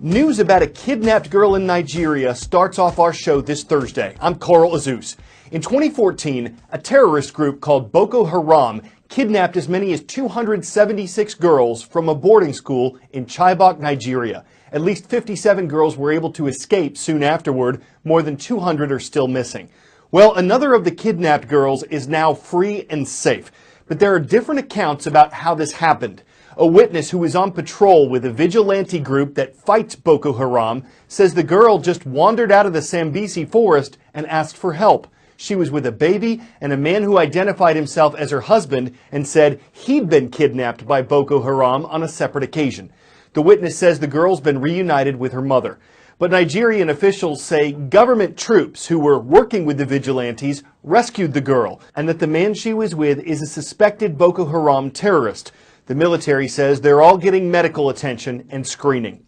News about a kidnapped girl in Nigeria starts off our show this Thursday. I'm Carl Azus. In 2014, a terrorist group called Boko Haram kidnapped as many as 276 girls from a boarding school in Chibok, Nigeria. At least 57 girls were able to escape soon afterward. More than 200 are still missing. Well, another of the kidnapped girls is now free and safe. But there are different accounts about how this happened. A witness who is on patrol with a vigilante group that fights Boko Haram says the girl just wandered out of the Sambisi forest and asked for help. She was with a baby and a man who identified himself as her husband and said he'd been kidnapped by Boko Haram on a separate occasion. The witness says the girl's been reunited with her mother. But Nigerian officials say government troops who were working with the vigilantes rescued the girl and that the man she was with is a suspected Boko Haram terrorist. The military says they're all getting medical attention and screening.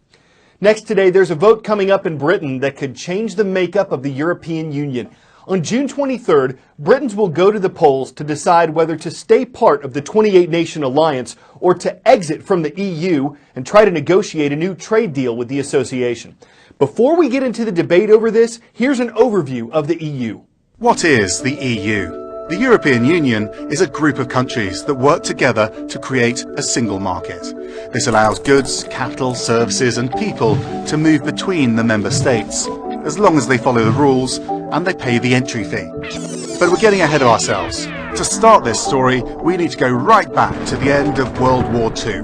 Next today, there's a vote coming up in Britain that could change the makeup of the European Union. On June 23rd, Britons will go to the polls to decide whether to stay part of the 28-nation alliance or to exit from the EU and try to negotiate a new trade deal with the association. Before we get into the debate over this, here's an overview of the EU. What is the EU? The European Union is a group of countries that work together to create a single market. This allows goods, capital, services and people to move between the member states, as long as they follow the rules and they pay the entry fee. But we're getting ahead of ourselves. To start this story, we need to go right back to the end of World War II.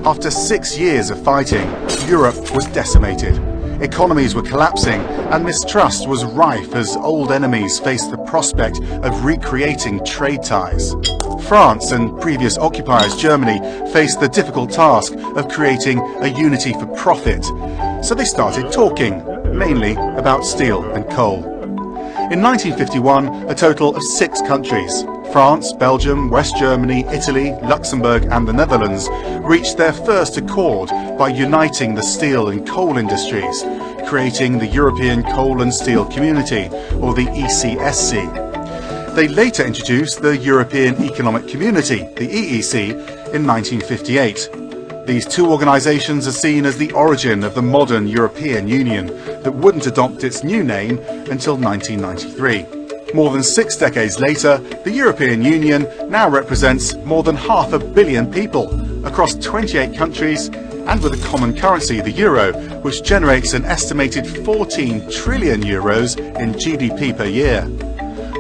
After 6 years of fighting, Europe was decimated. Economies were collapsing and mistrust was rife as old enemies faced the prospect of recreating trade ties. France and previous occupiers Germany faced the difficult task of creating a unity for profit, so they started talking, mainly about steel and coal. In 1951, a total of 6 countries, France, Belgium, West Germany, Italy, Luxembourg and the Netherlands, reached their first accord by uniting the steel and coal industries, creating the European Coal and Steel Community, or the ECSC. They later introduced the European Economic Community, the EEC, in 1958. These two organisations are seen as the origin of the modern European Union that wouldn't adopt its new name until 1993. More than 6 decades later, the European Union now represents more than 500 million people across 28 countries and with a common currency, the euro, which generates an estimated 14 trillion euros in GDP per year.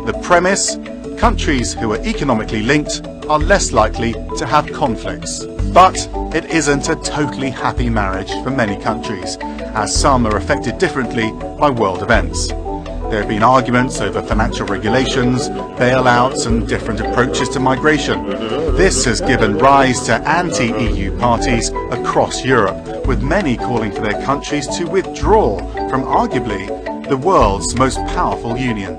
The premise: countries who are economically linked are less likely to have conflicts. But it isn't a totally happy marriage for many countries, as some are affected differently by world events. There have been arguments over financial regulations, bailouts and different approaches to migration. This has given rise to anti-EU parties across Europe, with many calling for their countries to withdraw from arguably the world's most powerful union.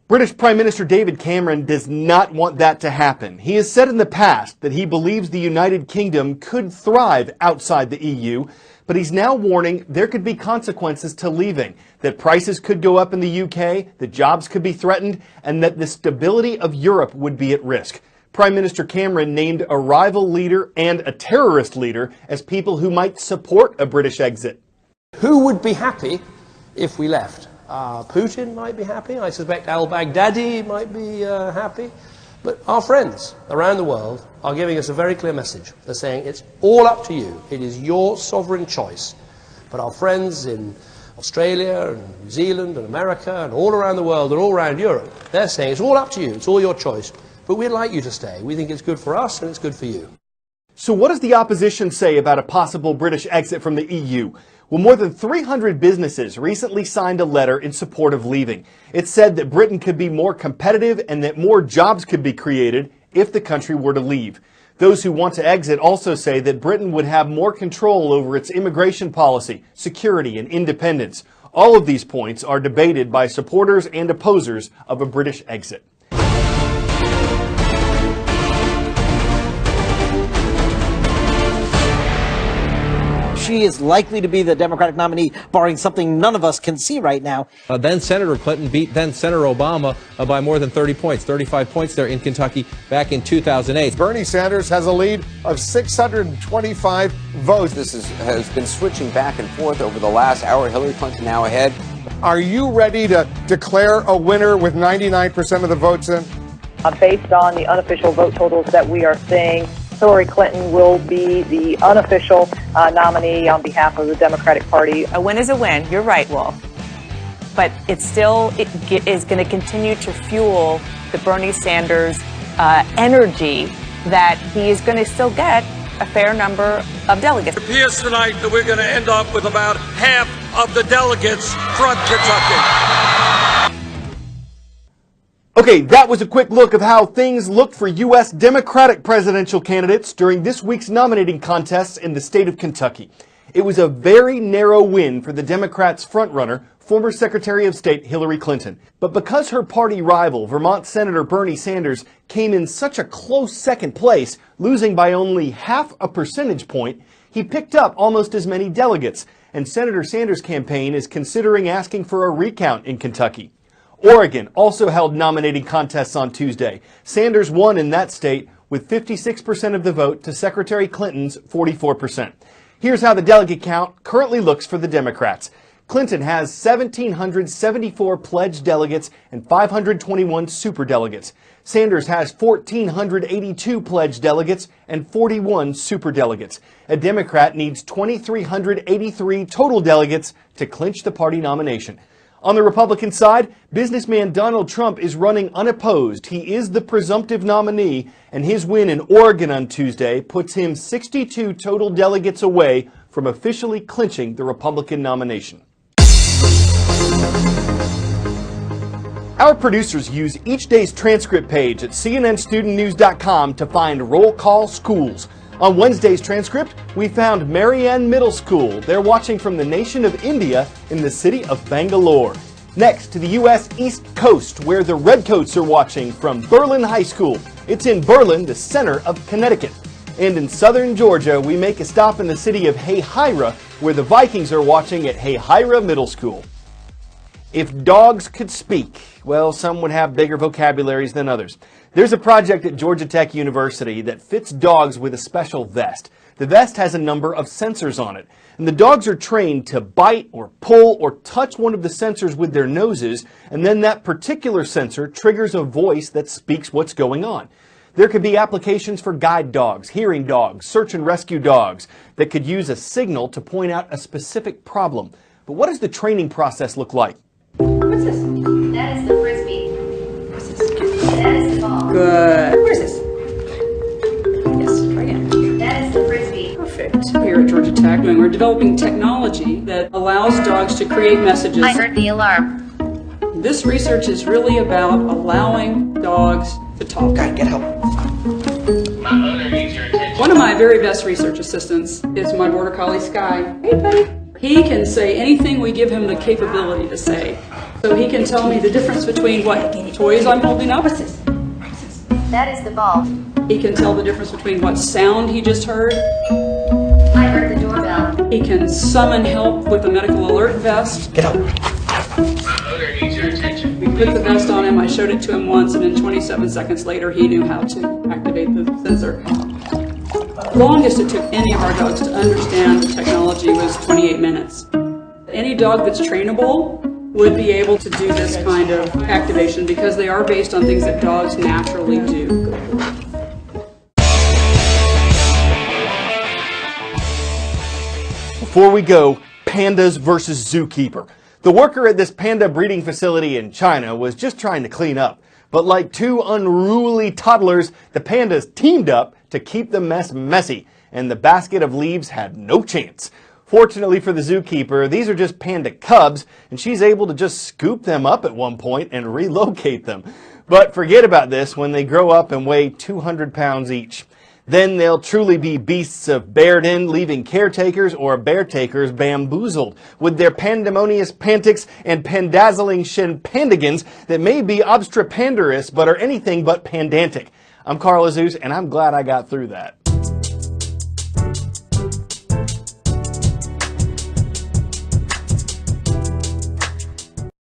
British Prime Minister David Cameron does not want that to happen. He has said in the past that he believes the United Kingdom could thrive outside the EU, but he's now warning there could be consequences to leaving, that prices could go up in the UK, that jobs could be threatened, and that the stability of Europe would be at risk. Prime Minister Cameron named a rival leader and a terrorist leader as people who might support a British exit. Who would be happy if we left? Putin might be happy. I suspect al-Baghdadi might be happy. But our friends around the world are giving us a very clear message. They're saying it's all up to you. It is your sovereign choice. But our friends in Australia and New Zealand and America and all around the world and all around Europe, they're saying it's all up to you. It's all your choice. But we'd like you to stay. We think it's good for us and it's good for you. So what does the opposition say about a possible British exit from the EU? Well, more than 300 businesses recently signed a letter in support of leaving. It said that Britain could be more competitive and that more jobs could be created if the country were to leave. Those who want to exit also say that Britain would have more control over its immigration policy, security, and independence. All of these points are debated by supporters and opposers of a British exit. she is likely to be the Democratic nominee, barring something none of us can see right now. Then Senator Clinton beat then Senator Obama by more than 30 points, 35 points there in Kentucky back in 2008. Bernie Sanders has a lead of 625 votes. This has been switching back and forth over the last hour. Hillary Clinton now ahead. Are you ready to declare a winner with 99% of the votes in? Based on the unofficial vote totals that we are seeing, Hillary Clinton will be the unofficial nominee on behalf of the Democratic Party. A win is a win. You're right, Wolf. But it is going to continue to fuel the Bernie Sanders energy that he is going to still get a fair number of delegates. It appears tonight that we're going to end up with about half of the delegates from Kentucky. Okay, that was a quick look of how things looked for U.S. Democratic presidential candidates during this week's nominating contests in the state of Kentucky. It was a very narrow win for the Democrats' frontrunner, former Secretary of State Hillary Clinton. But because her party rival, Vermont Senator Bernie Sanders, came in such a close second place, losing by only half a percentage point, he picked up almost as many delegates, and Senator Sanders' campaign is considering asking for a recount in Kentucky. Oregon also held nominating contests on Tuesday. Sanders won in that state with 56% of the vote to Secretary Clinton's 44%. Here's how the delegate count currently looks for the Democrats. Clinton has 1,774 pledged delegates and 521 superdelegates. Sanders has 1,482 pledged delegates and 41 superdelegates. A Democrat needs 2,383 total delegates to clinch the party nomination. On the Republican side, businessman Donald Trump is running unopposed. He is the presumptive nominee, and his win in Oregon on Tuesday puts him 62 total delegates away from officially clinching the Republican nomination. Our producers use each day's transcript page at cnnstudentnews.com to find roll call schools. On Wednesday's transcript, we found Marianne Middle School. They're watching from the nation of India in the city of Bangalore. Next, to the U.S. East Coast, where the Redcoats are watching from Berlin High School. It's in Berlin, the center of Connecticut. And in southern Georgia, we make a stop in the city of Hayhira, where the Vikings are watching at Hayhira Middle School. If dogs could speak, well, some would have bigger vocabularies than others. There's a project at Georgia Tech University that fits dogs with a special vest. The vest has a number of sensors on it, and the dogs are trained to bite or pull or touch one of the sensors with their noses, and then that particular sensor triggers a voice that speaks what's going on. There could be applications for guide dogs, hearing dogs, search and rescue dogs that could use a signal to point out a specific problem. But what does the training process look like? What's this? That is the frisbee. What's this? That is the ball. Good. Where's this? Yes, try again. That is the frisbee. Perfect. Here at Georgia Tech, we're developing technology that allows dogs to create messages. I heard the alarm. This research is really about allowing dogs to talk. God, get help. One of my very best research assistants is my border collie, Sky. Hey, buddy. He can say anything we give him the capability to say. So he can tell me the difference between what toys I'm holding up. What's this? That is the ball. He can tell the difference between what sound he just heard. I heard the doorbell. He can summon help with the medical alert vest. Get up. We put the vest on him, I showed it to him once, and then 27 seconds later he knew how to activate the sensor. The longest it took any of our dogs to understand the technology was 28 minutes. Any dog that's trainable would be able to do this kind of activation because they are based on things that dogs naturally do. Before we go, pandas versus zookeeper. The worker at this panda breeding facility in China was just trying to clean up. But like two unruly toddlers, the pandas teamed up to keep the mess messy, and the basket of leaves had no chance. Fortunately for the zookeeper, these are just panda cubs, and she's able to just scoop them up at one point and relocate them. But forget about this when they grow up and weigh 200 pounds each. Then they'll truly be beasts of burden, leaving caretakers or beartakers bamboozled with their pandemonious pantics and pandazzling shenpandigans that may be obstrepanderous but are anything but pandantic. I'm Carl Azus, and I'm glad I got through that.